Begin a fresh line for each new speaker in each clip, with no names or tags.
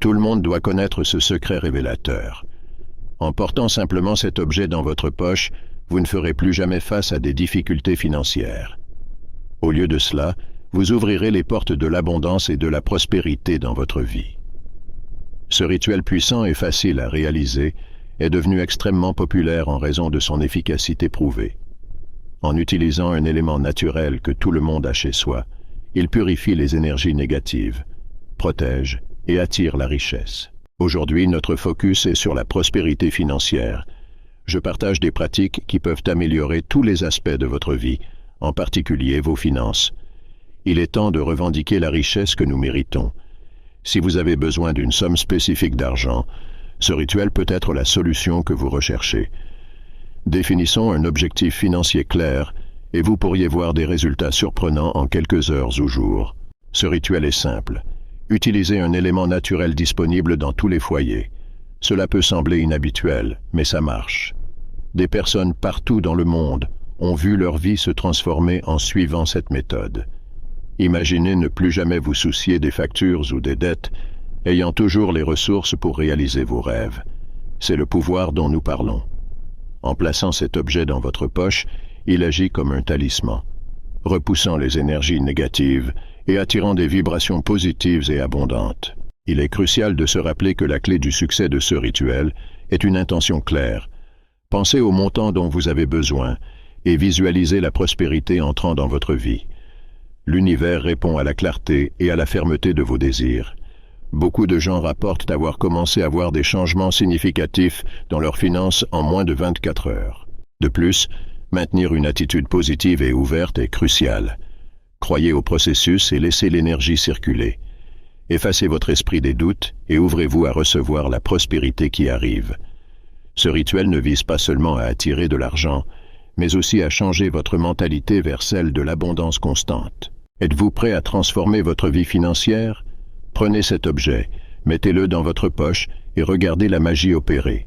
Tout le monde doit connaître ce secret révélateur. En portant simplement cet objet dans votre poche, vous ne ferez plus jamais face à des difficultés financières. Au lieu de cela, vous ouvrirez les portes de l'abondance et de la prospérité dans votre vie. Ce rituel puissant et facile à réaliser est devenu extrêmement populaire en raison de son efficacité prouvée. En utilisant un élément naturel que tout le monde a chez soi, il purifie les énergies négatives, protège et attire la richesse. Aujourd'hui, notre focus est sur la prospérité financière. Je partage des pratiques qui peuvent améliorer tous les aspects de votre vie, en particulier vos finances. Il est temps de revendiquer la richesse que nous méritons. Si vous avez besoin d'une somme spécifique d'argent, ce rituel peut être la solution que vous recherchez. Définissons un objectif financier clair et vous pourriez voir des résultats surprenants en quelques heures ou jours. Ce rituel est simple. Utilisez un élément naturel disponible dans tous les foyers. Cela peut sembler inhabituel, mais ça marche. Des personnes partout dans le monde ont vu leur vie se transformer en suivant cette méthode. Imaginez ne plus jamais vous soucier des factures ou des dettes, ayant toujours les ressources pour réaliser vos rêves. C'est le pouvoir dont nous parlons. En plaçant cet objet dans votre poche, il agit comme un talisman, repoussant les énergies négatives et attirant des vibrations positives et abondantes. Il est crucial de se rappeler que la clé du succès de ce rituel est une intention claire. Pensez au montant dont vous avez besoin et visualisez la prospérité entrant dans votre vie. L'univers répond à la clarté et à la fermeté de vos désirs. Beaucoup de gens rapportent avoir commencé à voir des changements significatifs dans leurs finances en moins de 24 heures. De plus, maintenir une attitude positive et ouverte est crucial. Croyez au processus et laissez l'énergie circuler. Effacez votre esprit des doutes et ouvrez-vous à recevoir la prospérité qui arrive. Ce rituel ne vise pas seulement à attirer de l'argent, mais aussi à changer votre mentalité vers celle de l'abondance constante. Êtes-vous prêt à transformer votre vie financière? Prenez cet objet, mettez-le dans votre poche et regardez la magie opérer.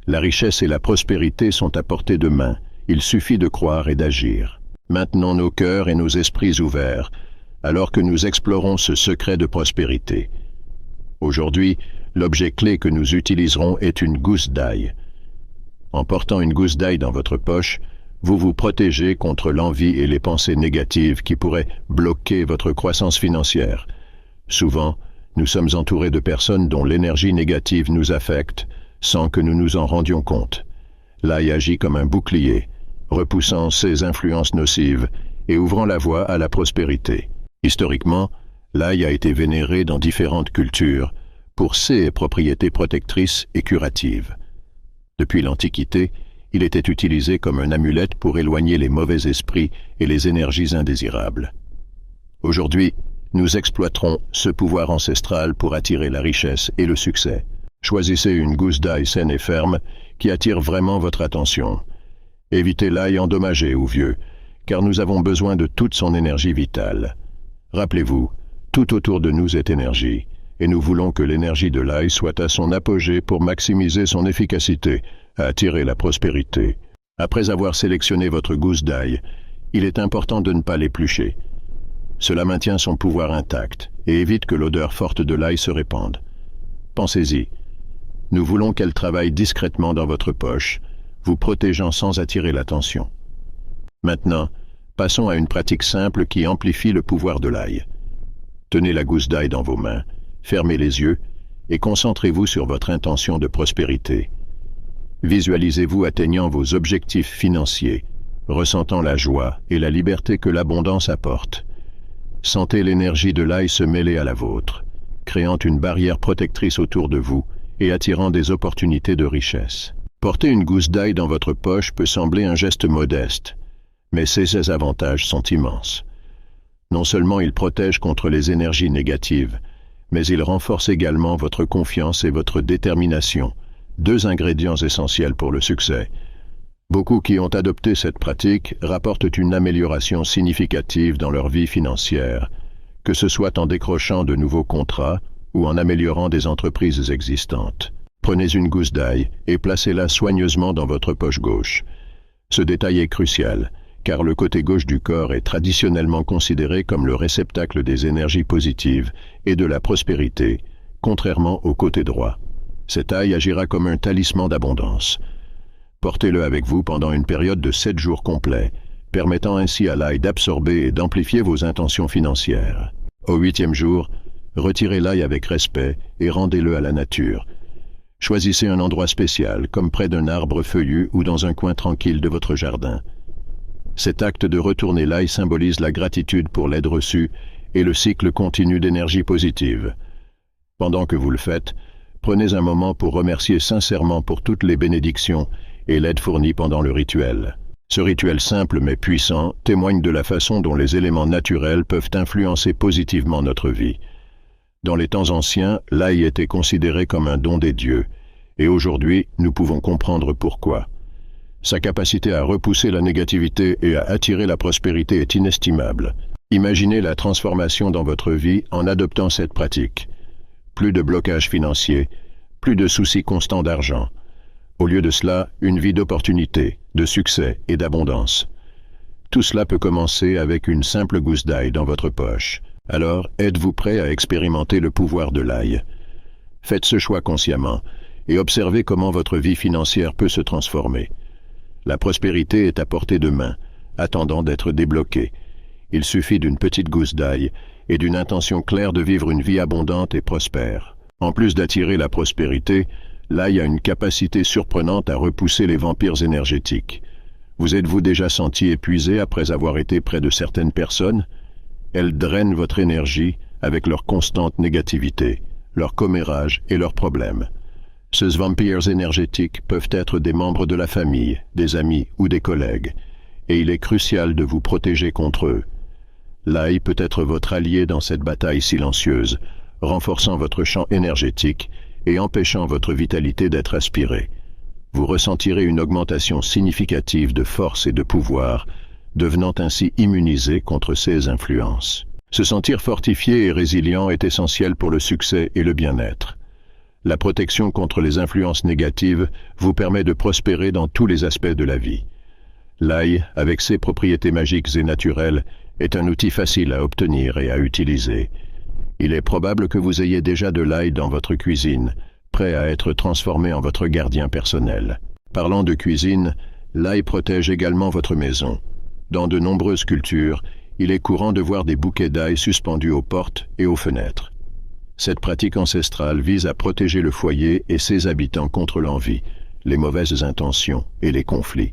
La richesse et la prospérité sont à portée de main, il suffit de croire et d'agir. Maintenons nos cœurs et nos esprits ouverts, alors que nous explorons ce secret de prospérité. Aujourd'hui, l'objet clé que nous utiliserons est une gousse d'ail. En portant une gousse d'ail dans votre poche, vous vous protégez contre l'envie et les pensées négatives qui pourraient bloquer votre croissance financière. Souvent, nous sommes entourés de personnes dont l'énergie négative nous affecte sans que nous nous en rendions compte. L'ail agit comme un bouclier, repoussant ces influences nocives et ouvrant la voie à la prospérité. Historiquement, l'ail a été vénéré dans différentes cultures pour ses propriétés protectrices et curatives. Depuis l'Antiquité, il était utilisé comme un amulette pour éloigner les mauvais esprits et les énergies indésirables. Aujourd'hui, nous exploiterons ce pouvoir ancestral pour attirer la richesse et le succès. Choisissez une gousse d'ail saine et ferme qui attire vraiment votre attention. Évitez l'ail endommagé ou vieux, car nous avons besoin de toute son énergie vitale. Rappelez-vous, tout autour de nous est énergie, et nous voulons que l'énergie de l'ail soit à son apogée pour maximiser son efficacité à attirer la prospérité. Après avoir sélectionné votre gousse d'ail, il est important de ne pas l'éplucher. Cela maintient son pouvoir intact et évite que l'odeur forte de l'ail se répande. Pensez-y. Nous voulons qu'elle travaille discrètement dans votre poche, vous protégeant sans attirer l'attention. Maintenant, passons à une pratique simple qui amplifie le pouvoir de l'ail. Tenez la gousse d'ail dans vos mains, fermez les yeux et concentrez-vous sur votre intention de prospérité. Visualisez-vous atteignant vos objectifs financiers, ressentant la joie et la liberté que l'abondance apporte. Sentez l'énergie de l'ail se mêler à la vôtre, créant une barrière protectrice autour de vous et attirant des opportunités de richesse. Porter une gousse d'ail dans votre poche peut sembler un geste modeste, mais ses avantages sont immenses. Non seulement il protège contre les énergies négatives, mais il renforce également votre confiance et votre détermination, deux ingrédients essentiels pour le succès. Beaucoup qui ont adopté cette pratique rapportent une amélioration significative dans leur vie financière, que ce soit en décrochant de nouveaux contrats ou en améliorant des entreprises existantes. Prenez une gousse d'ail et placez-la soigneusement dans votre poche gauche. Ce détail est crucial, car le côté gauche du corps est traditionnellement considéré comme le réceptacle des énergies positives et de la prospérité, contrairement au côté droit. Cet ail agira comme un talisman d'abondance. Portez-le avec vous pendant une période de 7 jours complets, permettant ainsi à l'ail d'absorber et d'amplifier vos intentions financières. Au 8e jour, retirez l'ail avec respect et rendez-le à la nature. Choisissez un endroit spécial, comme près d'un arbre feuillu ou dans un coin tranquille de votre jardin. Cet acte de retourner l'ail symbolise la gratitude pour l'aide reçue et le cycle continu d'énergie positive. Pendant que vous le faites, prenez un moment pour remercier sincèrement pour toutes les bénédictions et l'aide fournie pendant le rituel. Ce rituel simple mais puissant témoigne de la façon dont les éléments naturels peuvent influencer positivement notre vie. Dans les temps anciens, l'ail était considéré comme un don des dieux, et aujourd'hui, nous pouvons comprendre pourquoi. Sa capacité à repousser la négativité et à attirer la prospérité est inestimable. Imaginez la transformation dans votre vie en adoptant cette pratique. Plus de blocages financiers, plus de soucis constants d'argent. Au lieu de cela, une vie d'opportunités, de succès et d'abondance. Tout cela peut commencer avec une simple gousse d'ail dans votre poche. Alors, êtes-vous prêt à expérimenter le pouvoir de l'ail? Faites ce choix consciemment et observez comment votre vie financière peut se transformer. La prospérité est à portée de main, attendant d'être débloquée. Il suffit d'une petite gousse d'ail et d'une intention claire de vivre une vie abondante et prospère. En plus d'attirer la prospérité, l'ail a une capacité surprenante à repousser les vampires énergétiques. Vous êtes-vous déjà senti épuisé après avoir été près de certaines personnes? Elles drainent votre énergie avec leur constante négativité, leur commérage et leurs problèmes. Ces vampires énergétiques peuvent être des membres de la famille, des amis ou des collègues, et il est crucial de vous protéger contre eux. L'ail peut être votre allié dans cette bataille silencieuse, renforçant votre champ énergétique et empêchant votre vitalité d'être aspirée. Vous ressentirez une augmentation significative de force et de pouvoir, devenant ainsi immunisé contre ces influences. Se sentir fortifié et résilient est essentiel pour le succès et le bien-être. La protection contre les influences négatives vous permet de prospérer dans tous les aspects de la vie. L'ail, avec ses propriétés magiques et naturelles, est un outil facile à obtenir et à utiliser. Il est probable que vous ayez déjà de l'ail dans votre cuisine, prêt à être transformé en votre gardien personnel. Parlant de cuisine, l'ail protège également votre maison. Dans de nombreuses cultures, il est courant de voir des bouquets d'ail suspendus aux portes et aux fenêtres. Cette pratique ancestrale vise à protéger le foyer et ses habitants contre l'envie, les mauvaises intentions et les conflits.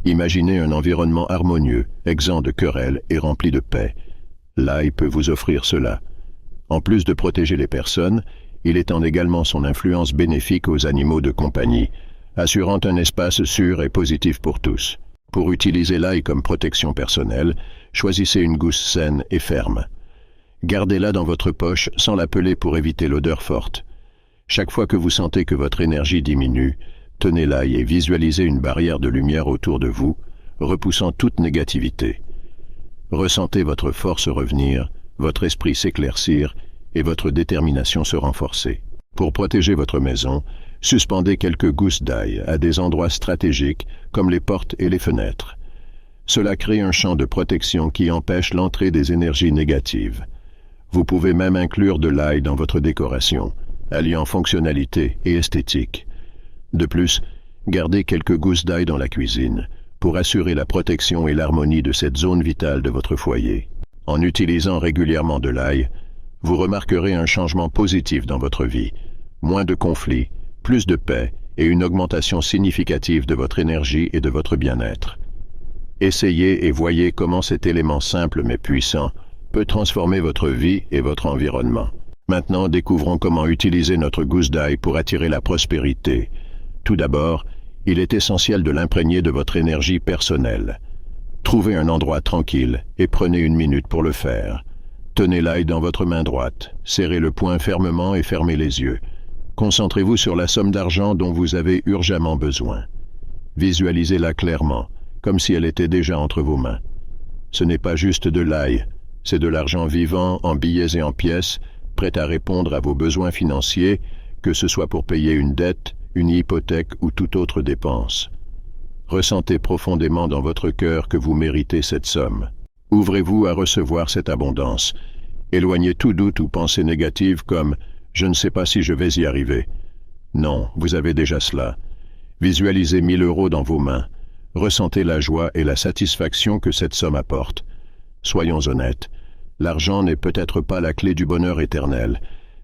Imaginez un environnement harmonieux, exempt de querelles et rempli de paix. L'ail peut vous offrir cela. En plus de protéger les personnes, il étend également son influence bénéfique aux animaux de compagnie, assurant un espace sûr et positif pour tous. Pour utiliser l'ail comme protection personnelle, choisissez une gousse saine et ferme. Gardez-la dans votre poche sans l'appeler pour éviter l'odeur forte. Chaque fois que vous sentez que votre énergie diminue, tenez l'ail et visualisez une barrière de lumière autour de vous, repoussant toute négativité. Ressentez votre force revenir, votre esprit s'éclaircir et votre détermination se renforcer. Pour protéger votre maison, suspendez quelques gousses d'ail à des endroits stratégiques comme les portes et les fenêtres. Cela crée un champ de protection qui empêche l'entrée des énergies négatives. Vous pouvez même inclure de l'ail dans votre décoration, alliant fonctionnalité et esthétique. De plus, gardez quelques gousses d'ail dans la cuisine pour assurer la protection et l'harmonie de cette zone vitale de votre foyer. En utilisant régulièrement de l'ail, vous remarquerez un changement positif dans votre vie, moins de conflits, plus de paix et une augmentation significative de votre énergie et de votre bien-être. Essayez et voyez comment cet élément simple mais puissant peut transformer votre vie et votre environnement. Maintenant, découvrons comment utiliser notre gousse d'ail pour attirer la prospérité. Tout d'abord, il est essentiel de l'imprégner de votre énergie personnelle. Trouvez un endroit tranquille et prenez une minute pour le faire. Tenez l'ail dans votre main droite, serrez le poing fermement et fermez les yeux. Concentrez-vous sur la somme d'argent dont vous avez urgemment besoin. Visualisez-la clairement, comme si elle était déjà entre vos mains. Ce n'est pas juste de l'ail, c'est de l'argent vivant en billets et en pièces, prêt à répondre à vos besoins financiers, que ce soit pour payer une dette, une hypothèque ou toute autre dépense. Ressentez profondément dans votre cœur que vous méritez cette somme. Ouvrez-vous à recevoir cette abondance. Éloignez tout doute ou pensée négative comme « Je ne sais pas si je vais y arriver. Non, vous avez déjà cela. Visualisez 1000 € dans vos mains. Ressentez la joie et la satisfaction que cette somme apporte. Soyons honnêtes, l'argent n'est peut-être pas la clé du bonheur éternel,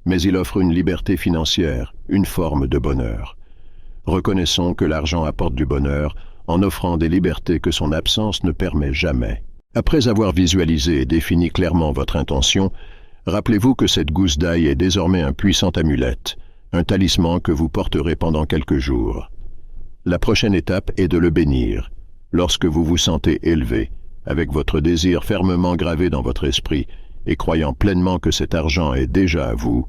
mais il offre une liberté financière, une forme de bonheur. Reconnaissons que l'argent apporte du bonheur en offrant des libertés que son absence ne permet jamais. Après avoir visualisé et défini clairement votre intention, rappelez-vous que cette gousse d'ail est désormais un puissant amulette, un talisman que vous porterez pendant quelques jours. La prochaine étape est de le bénir. Lorsque vous vous sentez élevé, avec votre désir fermement gravé dans votre esprit et croyant pleinement que cet argent est déjà à vous,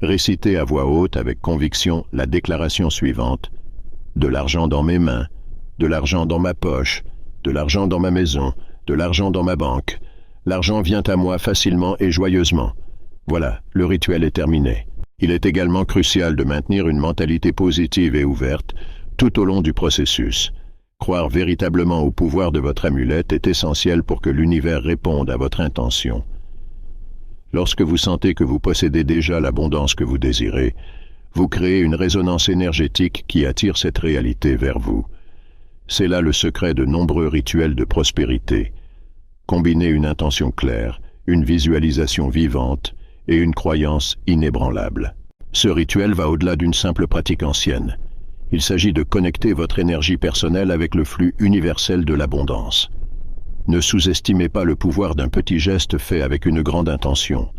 récitez à voix haute avec conviction la déclaration suivante. De l'argent dans mes mains, de l'argent dans ma poche, de l'argent dans ma maison, de l'argent dans ma banque. L'argent vient à moi facilement et joyeusement. Voilà, le rituel est terminé. Il est également crucial de maintenir une mentalité positive et ouverte tout au long du processus. Croire véritablement au pouvoir de votre amulette est essentiel pour que l'univers réponde à votre intention. Lorsque vous sentez que vous possédez déjà l'abondance que vous désirez, vous créez une résonance énergétique qui attire cette réalité vers vous. C'est là le secret de nombreux rituels de prospérité. Combinez une intention claire, une visualisation vivante et une croyance inébranlable. Ce rituel va au-delà d'une simple pratique ancienne. Il s'agit de connecter votre énergie personnelle avec le flux universel de l'abondance. Ne sous-estimez pas le pouvoir d'un petit geste fait avec une grande intention.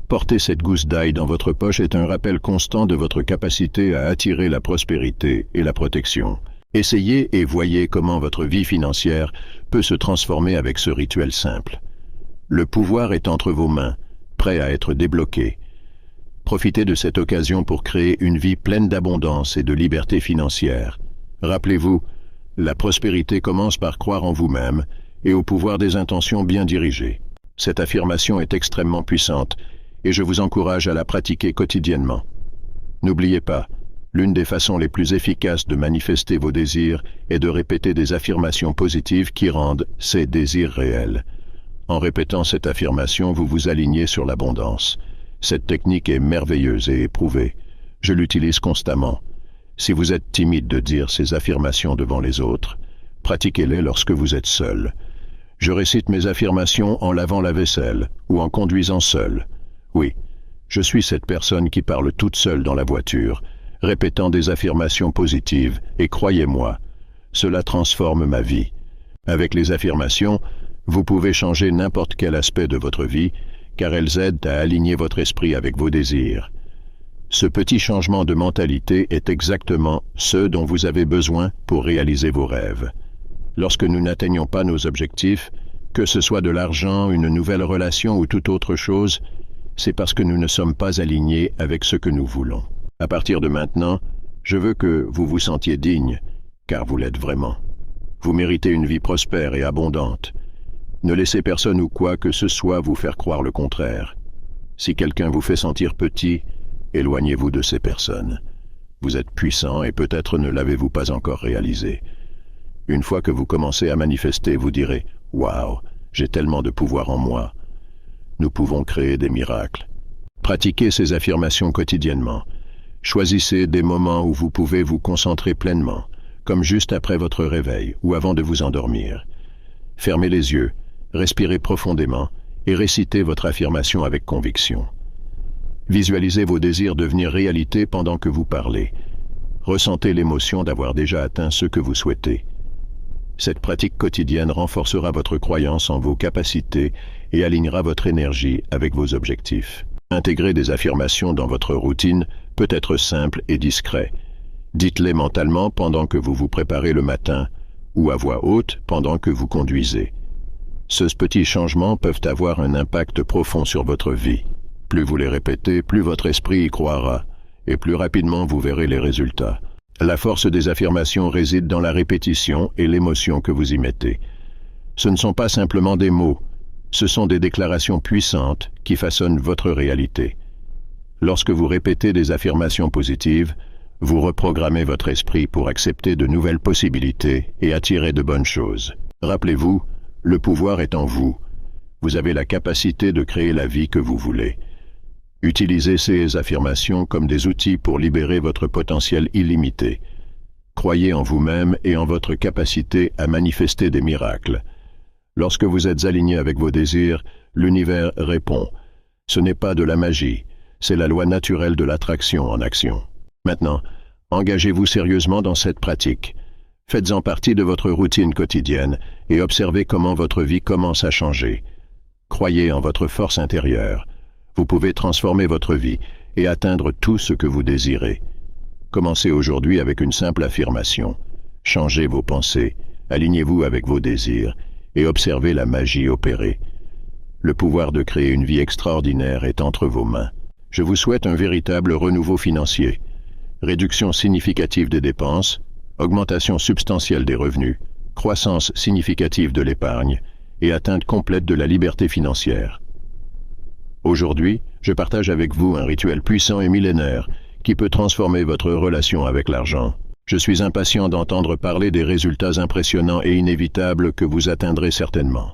Porter cette gousse d'ail dans votre poche est un rappel constant de votre capacité à attirer la prospérité et la protection. Essayez et voyez comment votre vie financière peut se transformer avec ce rituel simple. Le pouvoir est entre vos mains, prêt à être débloqué. Profitez de cette occasion pour créer une vie pleine d'abondance et de liberté financière. Rappelez-vous, la prospérité commence par croire en vous-même et au pouvoir des intentions bien dirigées. Cette affirmation est extrêmement puissante et je vous encourage à la pratiquer quotidiennement. N'oubliez pas, l'une des façons les plus efficaces de manifester vos désirs est de répéter des affirmations positives qui rendent ces désirs réels. En répétant cette affirmation, vous vous alignez sur l'abondance. Cette technique est merveilleuse et éprouvée. Je l'utilise constamment. Si vous êtes timide de dire ces affirmations devant les autres, pratiquez-les lorsque vous êtes seul. Je récite mes affirmations en lavant la vaisselle ou en conduisant seul. Oui, je suis cette personne qui parle toute seule dans la voiture, répétant des affirmations positives, et croyez-moi, cela transforme ma vie. Avec les affirmations, vous pouvez changer n'importe quel aspect de votre vie, car elles aident à aligner votre esprit avec vos désirs. Ce petit changement de mentalité est exactement ce dont vous avez besoin pour réaliser vos rêves. Lorsque nous n'atteignons pas nos objectifs, que ce soit de l'argent, une nouvelle relation ou toute autre chose, c'est parce que nous ne sommes pas alignés avec ce que nous voulons. À partir de maintenant, je veux que vous vous sentiez digne, car vous l'êtes vraiment. Vous méritez une vie prospère et abondante. Ne laissez personne ou quoi que ce soit vous faire croire le contraire. Si quelqu'un vous fait sentir petit, éloignez-vous de ces personnes. Vous êtes puissant et peut-être ne l'avez-vous pas encore réalisé. Une fois que vous commencez à manifester, vous direz « Waouh, j'ai tellement de pouvoir en moi ». Nous pouvons créer des miracles. Pratiquez ces affirmations quotidiennement. Choisissez des moments où vous pouvez vous concentrer pleinement, comme juste après votre réveil ou avant de vous endormir. Fermez les yeux, respirez profondément et récitez votre affirmation avec conviction. Visualisez vos désirs devenir réalité pendant que vous parlez. Ressentez l'émotion d'avoir déjà atteint ce que vous souhaitez. Cette pratique quotidienne renforcera votre croyance en vos capacités et alignera votre énergie avec vos objectifs. Intégrer des affirmations dans votre routine peut être simple et discret. Dites-les mentalement pendant que vous vous préparez le matin ou à voix haute pendant que vous conduisez. Ces petits changements peuvent avoir un impact profond sur votre vie. Plus vous les répétez, plus votre esprit y croira, et plus rapidement vous verrez les résultats. La force des affirmations réside dans la répétition et l'émotion que vous y mettez. Ce ne sont pas simplement des mots, ce sont des déclarations puissantes qui façonnent votre réalité. Lorsque vous répétez des affirmations positives, vous reprogrammez votre esprit pour accepter de nouvelles possibilités et attirer de bonnes choses. Rappelez-vous, le pouvoir est en vous. Vous avez la capacité de créer la vie que vous voulez. Utilisez ces affirmations comme des outils pour libérer votre potentiel illimité. Croyez en vous-même et en votre capacité à manifester des miracles. Lorsque vous êtes aligné avec vos désirs, l'univers répond. Ce n'est pas de la magie, c'est la loi naturelle de l'attraction en action. Maintenant, engagez-vous sérieusement dans cette pratique. Faites-en partie de votre routine quotidienne et observez comment votre vie commence à changer. Croyez en votre force intérieure. Vous pouvez transformer votre vie et atteindre tout ce que vous désirez. Commencez aujourd'hui avec une simple affirmation. Changez vos pensées, alignez-vous avec vos désirs et observez la magie opérer. Le pouvoir de créer une vie extraordinaire est entre vos mains. Je vous souhaite un véritable renouveau financier. Réduction significative des dépenses, augmentation substantielle des revenus, croissance significative de l'épargne et atteinte complète de la liberté financière. Aujourd'hui, je partage avec vous un rituel puissant et millénaire qui peut transformer votre relation avec l'argent. Je suis impatient d'entendre parler des résultats impressionnants et inévitables que vous atteindrez certainement.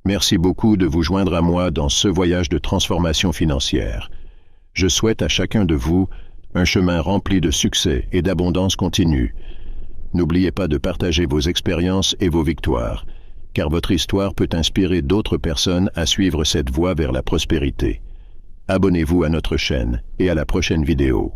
Merci beaucoup de vous joindre à moi dans ce voyage de transformation financière. Je souhaite à chacun de vous un chemin rempli de succès et d'abondance continue. N'oubliez pas de partager vos expériences et vos victoires, car votre histoire peut inspirer d'autres personnes à suivre cette voie vers la prospérité. Abonnez-vous à notre chaîne et à la prochaine vidéo.